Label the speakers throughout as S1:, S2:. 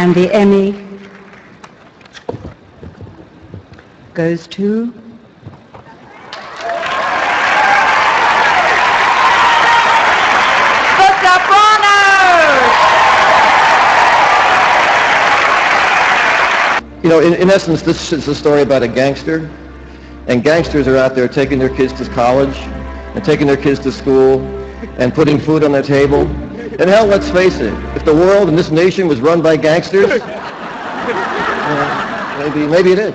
S1: And the Emmy goes to The Sopranos!
S2: You know, in essence, this is a story about a gangster, and gangsters are out there taking their kids to college and taking their kids to school and putting food on their table. And hell, let's face it, if the world and this nation was run by gangsters, maybe it is.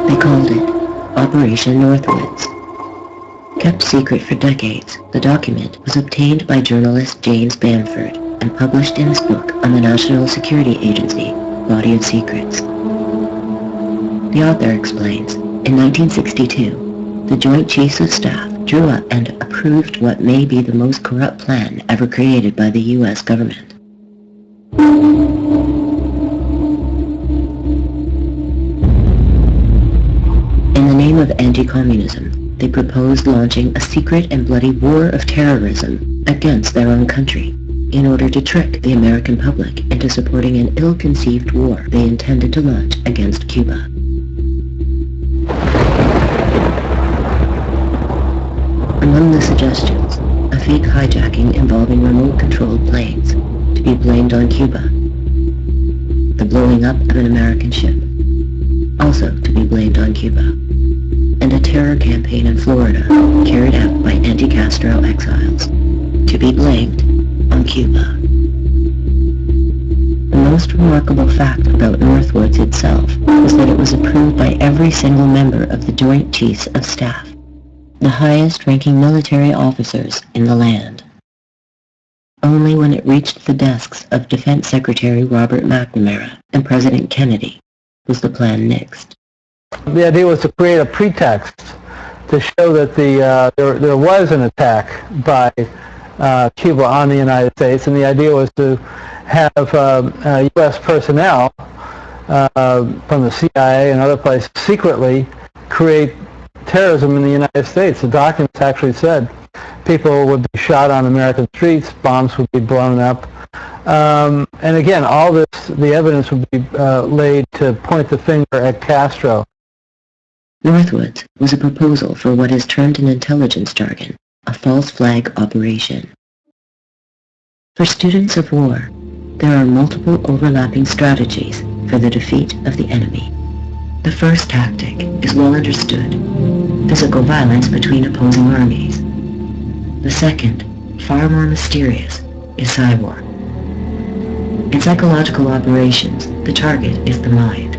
S3: They called it Operation Northwoods. Kept secret for decades, the document was obtained by journalist James Bamford and published in his book on the National Security Agency, Body of Secrets. The author explains, in 1962, the Joint Chiefs of Staff drew up and approved what may be the most corrupt plan ever created by the U.S. government. In the name of anti-communism, they proposed launching a secret and bloody war of terrorism against their own country in order to trick the American public into supporting an ill-conceived war they intended to launch against Cuba. Among the suggestions, a fake hijacking involving remote-controlled planes to be blamed on Cuba, the blowing up of an American ship, also to be blamed on Cuba, and a terror campaign in Florida carried out by anti-Castro exiles, to be blamed on Cuba. The most remarkable fact about Northwoods itself was that it was approved by every single member of the Joint Chiefs of Staff, the highest-ranking military officers in the land. Only when it reached the desks of Defense Secretary Robert McNamara and President Kennedy was the plan nixed.
S4: The idea was to create a pretext to show that there was an attack by Cuba on the United States, and the idea was to have U.S. personnel from the CIA and other places secretly create terrorism in the United States. The documents actually said people would be shot on American streets, bombs would be blown up, and again, all this, the evidence would be laid to point the finger at Castro.
S3: Northwoods was a proposal for what is termed in intelligence jargon a false flag operation. For students of war, there are multiple overlapping strategies for the defeat of the enemy. The first tactic is well understood: physical violence between opposing armies. The second, far more mysterious, is Psywar. In psychological operations, the target is the mind.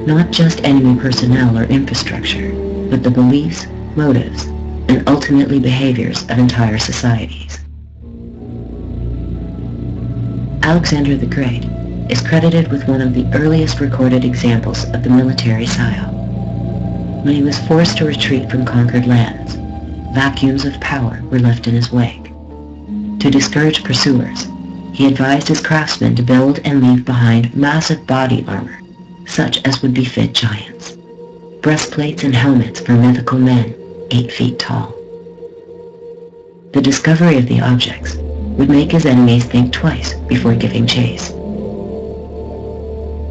S3: Not just enemy personnel or infrastructure, but the beliefs, motives, and ultimately behaviors of entire societies. Alexander the Great is credited with one of the earliest recorded examples of the military psyop. When he was forced to retreat from conquered lands, vacuums of power were left in his wake. To discourage pursuers, he advised his craftsmen to build and leave behind massive body armor, such as would befit giants. Breastplates and helmets for mythical men, 8 feet tall. The discovery of the objects would make his enemies think twice before giving chase.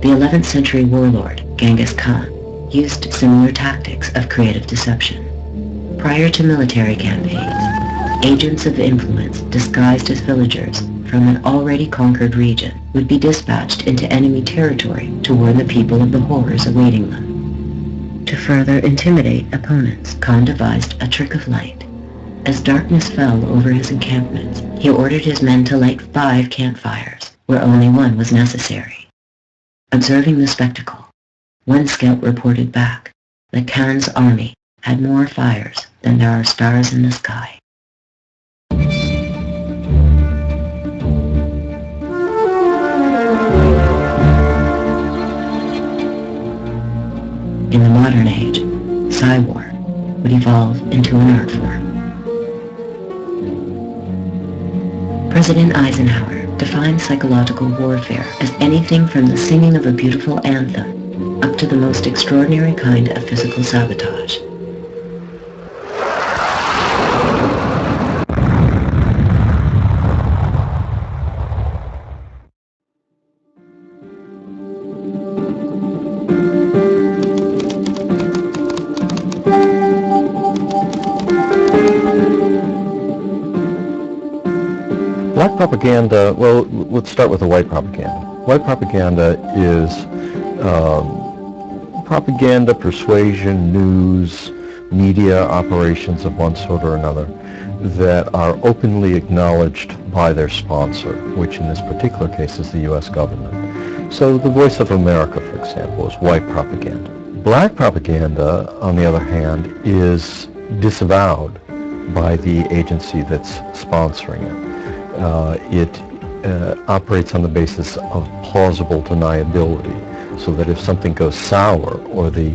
S3: The 11th century warlord, Genghis Khan, used similar tactics of creative deception. Prior to military campaigns, agents of influence disguised as villagers from an already conquered region would be dispatched into enemy territory to warn the people of the horrors awaiting them. To further intimidate opponents, Khan devised a trick of light. As darkness fell over his encampments, he ordered his men to light 5 campfires, where only one was necessary. Observing the spectacle, one scout reported back that Khan's army had more fires than there are stars in the sky. In the modern age, Psywar would evolve into an art form. President Eisenhower defined psychological warfare as anything from the singing of a beautiful anthem up to the most extraordinary kind of physical sabotage.
S5: Black propaganda, well, let's start with the white propaganda. White propaganda is propaganda, persuasion, news, media operations of one sort or another that are openly acknowledged by their sponsor, which in this particular case is the U.S. government. So the Voice of America, for example, is white propaganda. Black propaganda, on the other hand, is disavowed by the agency that's sponsoring it. It operates on the basis of plausible deniability, so that if something goes sour or the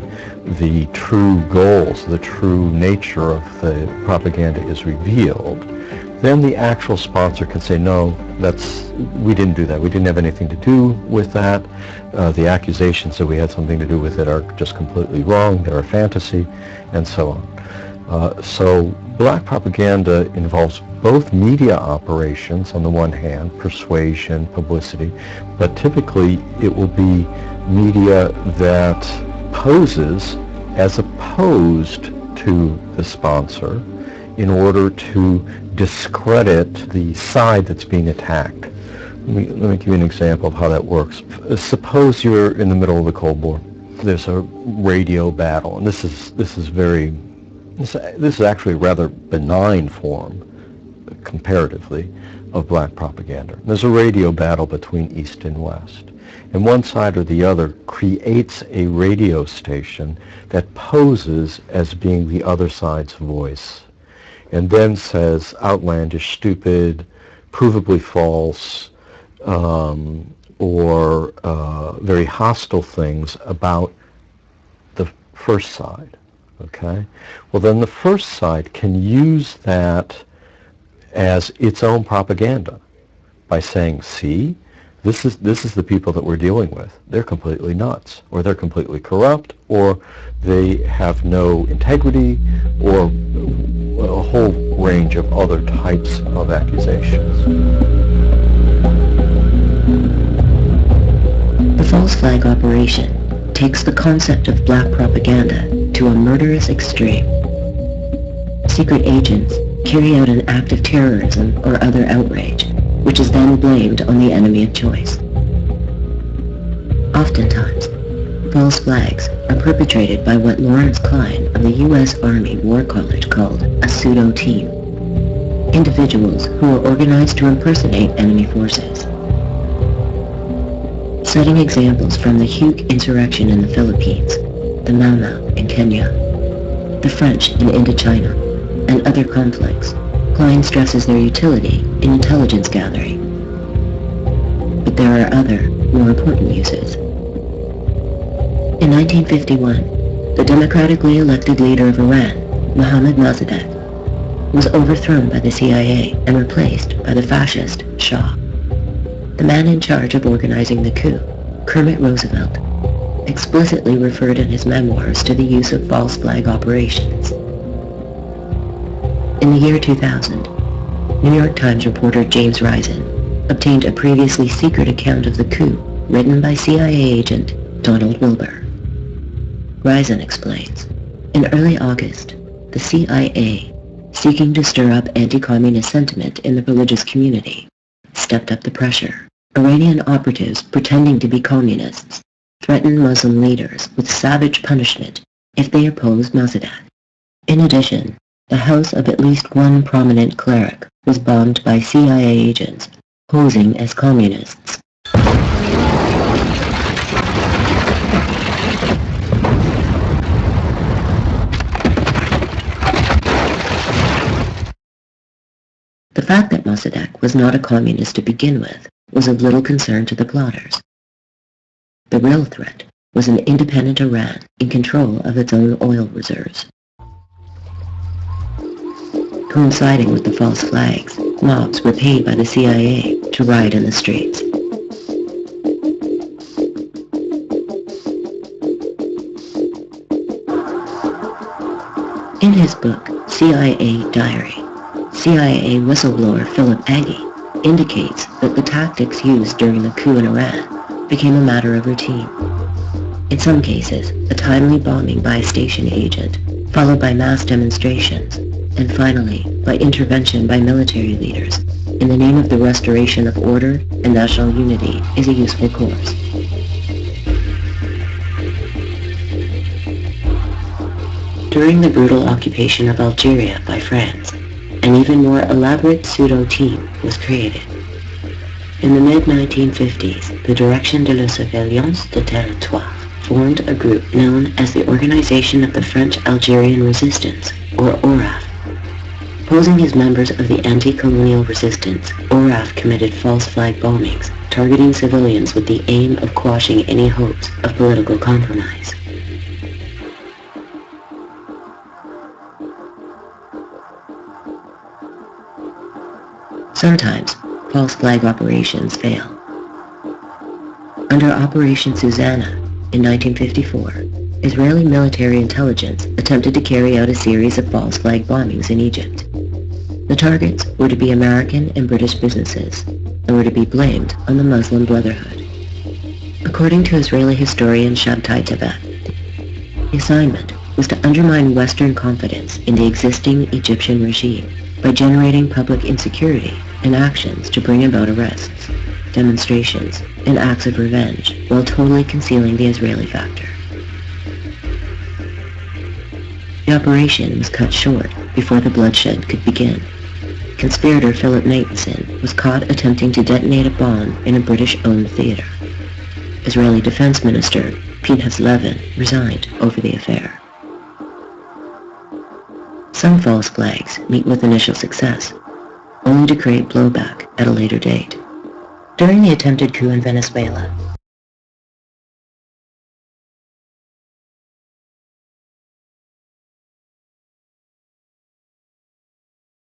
S5: true goals, the true nature of the propaganda is revealed, then the actual sponsor can say, no, we didn't do that. We didn't have anything to do with that. The accusations that we had something to do with it are just completely wrong. They're a fantasy, and so on. So black propaganda involves both media operations on the one hand, persuasion, publicity, but typically it will be media that poses as opposed to the sponsor in order to discredit the side that's being attacked. Let me give you an example of how that works. Suppose you're in the middle of the Cold War. There's a radio battle, and this is actually a rather benign form, comparatively, of black propaganda. There's a radio battle between East and West, and one side or the other creates a radio station that poses as being the other side's voice, and then says outlandish, stupid, provably false, or very hostile things about the first side. Okay? Well, then the first side can use that as its own propaganda by saying, see, this is the people that we're dealing with. They're completely nuts, or they're completely corrupt, or they have no integrity, or a whole range of other types of accusations.
S3: The false flag operation takes the concept of black propaganda to a murderous extreme. Secret agents carry out an act of terrorism or other outrage, which is then blamed on the enemy of choice. Oftentimes, false flags are perpetrated by what Lawrence Klein of the U.S. Army War College called a pseudo-team, individuals who are organized to impersonate enemy forces. Citing examples from the Hugh insurrection in the Philippines, the Mau Mau in Kenya, the French in Indochina, and other conflicts, Klein stresses their utility in intelligence gathering. But there are other, more important uses. In 1951, the democratically elected leader of Iran, Mohammad Mossadegh, was overthrown by the CIA and replaced by the fascist Shah. The man in charge of organizing the coup, Kermit Roosevelt, explicitly referred in his memoirs to the use of false flag operations. In the year 2000, New York Times reporter James Risen obtained a previously secret account of the coup written by CIA agent Donald Wilbur. Risen explains, in early August, the CIA, seeking to stir up anti-communist sentiment in the religious community, stepped up the pressure. Iranian operatives pretending to be communists threatened Muslim leaders with savage punishment if they opposed Mossadegh. In addition, the house of at least one prominent cleric was bombed by CIA agents posing as communists. The fact that Mossadegh was not a communist to begin with was of little concern to the plotters. The real threat was an independent Iran in control of its own oil reserves. Coinciding with the false flags, mobs were paid by the CIA to riot in the streets. In his book, CIA Diary, CIA whistleblower Philip Agee indicates that the tactics used during the coup in Iran became a matter of routine. In some cases, a timely bombing by a station agent, followed by mass demonstrations, and finally, by intervention by military leaders in the name of the restoration of order and national unity is a useful course. During the brutal occupation of Algeria by France, an even more elaborate pseudo-team was created. In the mid-1950s, the Direction de la Surveillance du Territoire formed a group known as the Organization of the French Algerian Resistance, or ORAF. Posing as members of the anti-colonial resistance, ORAF committed false flag bombings, targeting civilians with the aim of quashing any hopes of political compromise. Sometimes, false flag operations fail. Under Operation Susanna in 1954, Israeli military intelligence attempted to carry out a series of false flag bombings in Egypt. The targets were to be American and British businesses and were to be blamed on the Muslim Brotherhood. According to Israeli historian Shabtai Tevet, the assignment was to undermine Western confidence in the existing Egyptian regime by generating public insecurity and actions to bring about arrests, demonstrations, and acts of revenge while totally concealing the Israeli factor. The operation was cut short before the bloodshed could begin. Conspirator Philip Nathanson was caught attempting to detonate a bomb in a British-owned theater. Israeli Defense Minister Pinhas Levin resigned over the affair. Some false flags meet with initial success, only to create blowback at a later date. During the attempted coup in Venezuela,